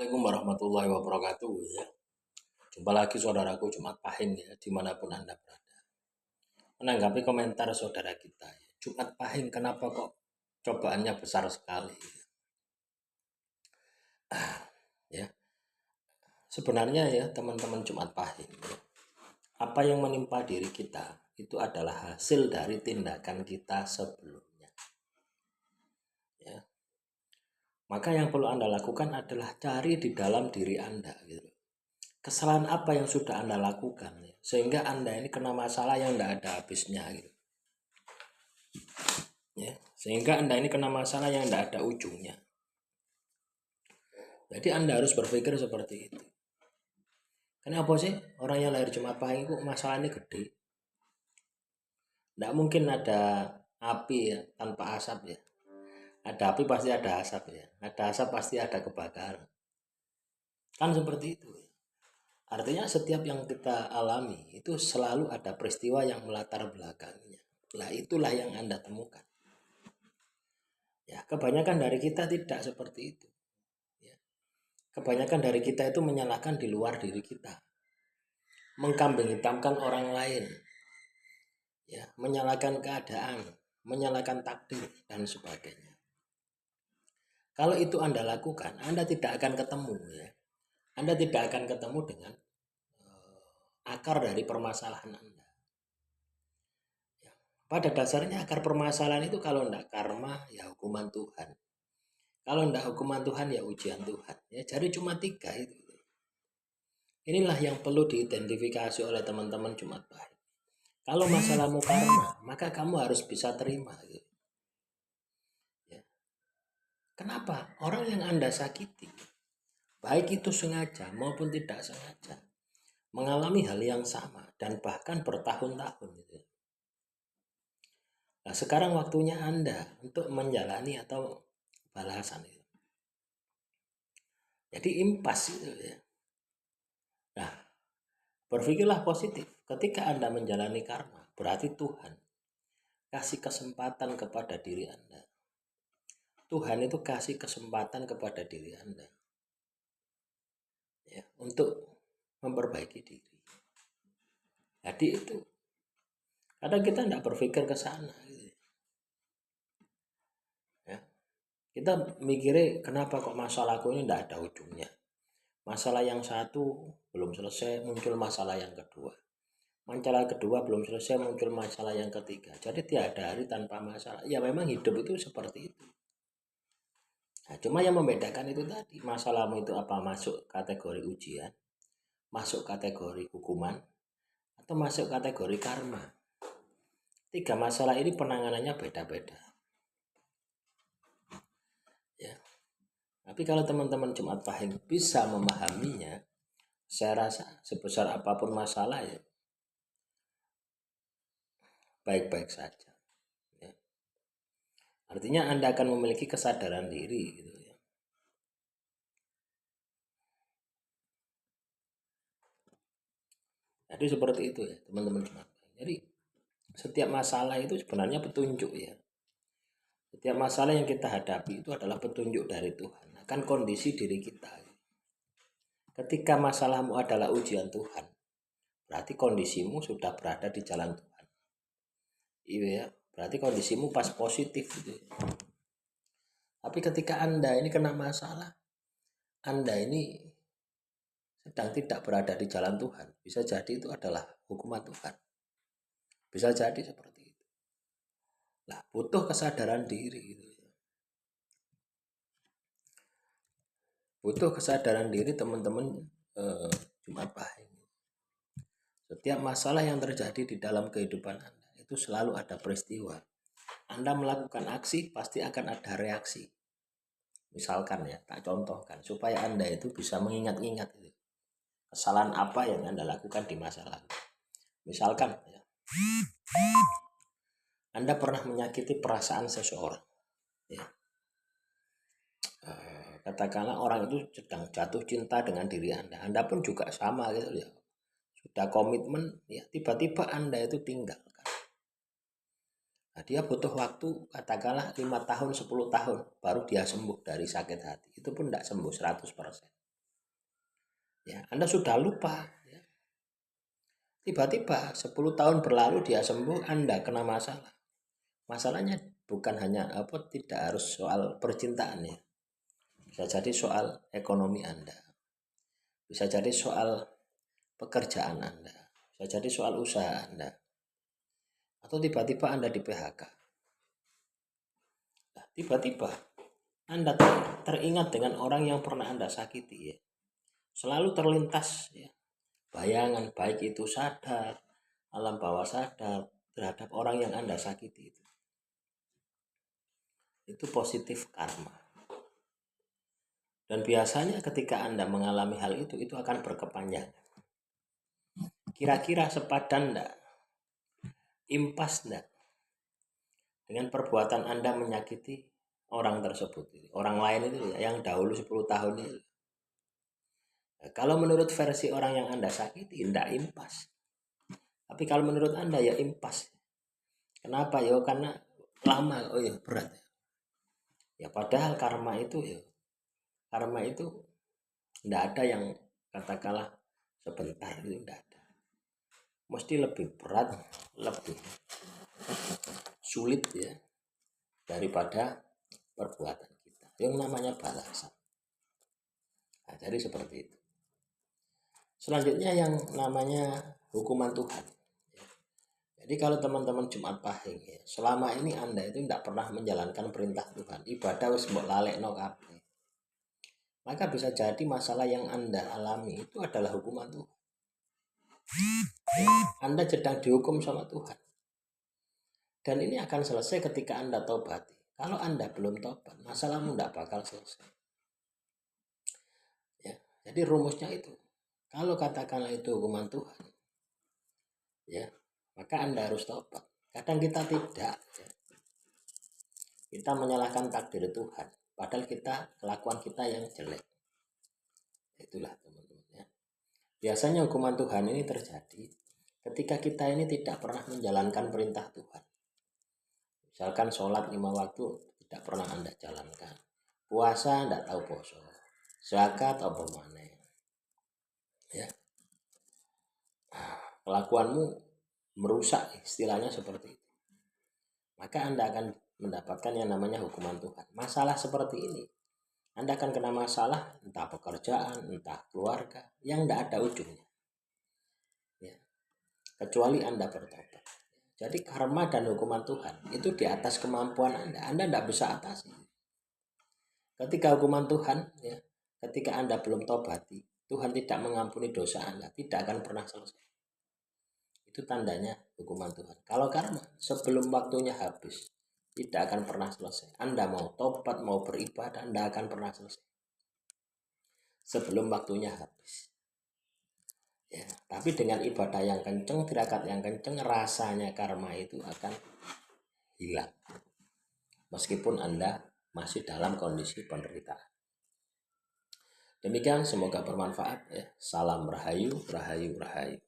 Assalamualaikum warahmatullahi wabarakatuh ya. Jumpa lagi saudaraku Jumat Pahing ya, dimanapun Anda berada. Menanggapi komentar saudara kita ya, Jumat Pahing kenapa kok cobaannya besar sekali ya. Sebenarnya ya teman-teman Jumat Pahing ya, apa yang menimpa diri kita itu adalah hasil dari tindakan kita sebelumnya ya. Maka yang perlu Anda lakukan adalah cari di dalam diri Anda gitu. Kesalahan apa yang sudah Anda lakukan ya, sehingga Anda ini kena masalah yang tidak ada habisnya gitu. Ya, sehingga Anda ini kena masalah yang tidak ada ujungnya. Jadi Anda harus berpikir seperti itu. Kenapa sih orang yang lahir Jumat Pahing itu masalahnya gede? Tidak mungkin ada api ya, tanpa asap ya. Ada api pasti ada asap ya. Ada asap pasti ada kebakaran. Kan seperti itu. Artinya setiap yang kita alami itu selalu ada peristiwa yang melatar belakangnya. Lah itulah yang Anda temukan. Ya, kebanyakan dari kita tidak seperti itu. Ya. Kebanyakan dari kita itu menyalahkan di luar diri kita. Mengkambing hitamkan orang lain. Ya, menyalahkan keadaan, menyalahkan takdir dan sebagainya. Kalau itu Anda lakukan, Anda tidak akan ketemu ya. Anda tidak akan ketemu dengan akar dari permasalahan Anda. Ya. Pada dasarnya akar permasalahan itu kalau tidak karma ya hukuman Tuhan. Kalau tidak hukuman Tuhan ya ujian Tuhan. Ya, jadi cuma 3 itu. Inilah yang perlu diidentifikasi oleh teman-teman Jumat Pahing. Kalau masalahmu karma, maka kamu harus bisa terima. Gitu. Ya. Kenapa? Orang yang Anda sakiti, baik itu sengaja maupun tidak sengaja, mengalami hal yang sama dan bahkan bertahun-tahun. Gitu. Nah sekarang waktunya Anda untuk menjalani atau balasan itu. Jadi impas itu ya. Nah, berpikirlah positif. Ketika Anda menjalani karma, berarti Tuhan kasih kesempatan kepada diri Anda. Tuhan itu kasih kesempatan kepada diri Anda ya, untuk memperbaiki diri. Jadi itu. Kadang kita tidak berpikir ke sana. Gitu. Ya. Kita mikirnya kenapa kok masalahku ini tidak ada ujungnya. Masalah yang satu belum selesai, muncul masalah yang kedua. Masalah kedua belum selesai, muncul masalah yang ketiga. Jadi tiada hari tanpa masalah. Ya memang hidup itu seperti itu. Nah, cuma yang membedakan itu tadi, masalahmu itu apa masuk kategori ujian, masuk kategori hukuman, atau masuk kategori karma. 3 masalah ini penanganannya beda-beda. Ya. Tapi kalau teman-teman Jumat Pahing bisa memahaminya, saya rasa sebesar apapun masalah ya baik-baik saja. Ya. Artinya Anda akan memiliki kesadaran diri gitu ya. Jadi seperti itu ya teman-teman Jumat Pahing. Jadi setiap masalah itu sebenarnya petunjuk ya. Setiap masalah yang kita hadapi itu adalah petunjuk dari Tuhan akan kondisi diri kita. Ketika masalahmu adalah ujian Tuhan, berarti kondisimu sudah berada di jalan Tuhan. Iya ya, berarti kondisimu pas positif gitu. Tapi ketika Anda ini kena masalah, Anda ini sedang tidak berada di jalan Tuhan. Bisa jadi itu adalah hukuman Tuhan. Bisa jadi seperti itu. Nah, butuh kesadaran diri gitu. Butuh kesadaran diri teman-teman Jumat Pahing. Setiap masalah yang terjadi di dalam kehidupan Anda itu selalu ada peristiwa. Anda melakukan aksi pasti akan ada reaksi. Misalkan ya, tak contohkan supaya Anda itu bisa mengingat-ingat itu. Kesalahan apa yang Anda lakukan di masa lalu. Misalkan ya, Anda pernah menyakiti perasaan seseorang. Ya. Katakanlah orang itu sedang jatuh cinta dengan diri Anda. Anda pun juga sama gitu ya. Sudah komitmen, ya tiba-tiba Anda itu tinggalkan. Nah, dia butuh waktu katakanlah 5 tahun, 10 tahun baru dia sembuh dari sakit hati. Itu pun tidak sembuh 100%. Ya, Anda sudah lupa. Ya. Tiba-tiba 10 tahun berlalu dia sembuh, Anda kena masalah. Masalahnya bukan hanya tidak harus soal percintaan ya. Bisa jadi soal ekonomi Anda. Bisa jadi soal pekerjaan Anda. Bisa jadi soal usaha Anda. Atau tiba-tiba Anda di PHK. Nah, tiba-tiba Anda teringat dengan orang yang pernah Anda sakiti ya. Selalu terlintas ya, bayangan baik itu sadar, alam bawah sadar terhadap orang yang Anda sakiti itu. Itu positif karma. Dan biasanya ketika Anda mengalami hal itu akan berkepanjangan. Kira-kira sepadan enggak? Impas enggak? Dengan perbuatan Anda menyakiti orang tersebut, orang lain itu ya, yang dahulu 10 tahun itu. Nah, kalau menurut versi orang yang Anda sakiti, tidak impas. Tapi kalau menurut Anda ya impas. Kenapa ya? Karena lama, oh ya berat. Ya padahal karma itu tidak ada yang katakanlah sebentar, itu tidak ada. Mesti lebih berat, lebih sulit ya daripada perbuatan kita. Yang namanya balasan. Nah, jadi seperti itu. Selanjutnya yang namanya hukuman Tuhan. Jadi kalau teman-teman Jumat Pahing ya, selama ini Anda itu tidak pernah menjalankan perintah Tuhan, ibadah wis mbok lalekno kabeh. Maka bisa jadi masalah yang Anda alami itu adalah hukuman Tuhan. Ya, Anda sedang dihukum sama Tuhan. Dan ini akan selesai ketika Anda tobat. Kalau Anda belum tobat, masalahmu tidak bakal selesai. Ya, jadi rumusnya itu. Kalau katakanlah itu hukuman Tuhan, ya, maka Anda harus tobat. Kadang kita tidak, ya. Kita menyalahkan takdir Tuhan, padahal kelakuan kita yang jelek. Itulah teman-teman ya. Biasanya hukuman Tuhan ini terjadi ketika kita ini tidak pernah menjalankan perintah Tuhan. Misalkan sholat 5 waktu tidak pernah Anda jalankan, puasa tidak tahu puasa, zakat apa mana, ya. Kelakuanmu merusak, istilahnya seperti itu. Maka Anda akan mendapatkan yang namanya hukuman Tuhan. Masalah seperti ini, Anda akan kena masalah entah pekerjaan, entah keluarga, yang tidak ada ujungnya. Ya. Kecuali Anda bertobat. Jadi karma dan hukuman Tuhan itu di atas kemampuan Anda. Anda tidak bisa atasi. Ketika hukuman Tuhan, ya, ketika Anda belum tobati, Tuhan tidak mengampuni dosa Anda, tidak akan pernah selesai. Itu tandanya hukuman Tuhan. Kalau karma, sebelum waktunya habis, tidak akan pernah selesai. Anda mau tobat, mau beribadah, Anda akan pernah selesai sebelum waktunya habis. Ya, tapi dengan ibadah yang kenceng, tirakat yang kenceng, rasanya karma itu akan hilang. Meskipun Anda masih dalam kondisi penderitaan. Demikian, semoga bermanfaat ya. Salam rahayu, rahayu, rahayu.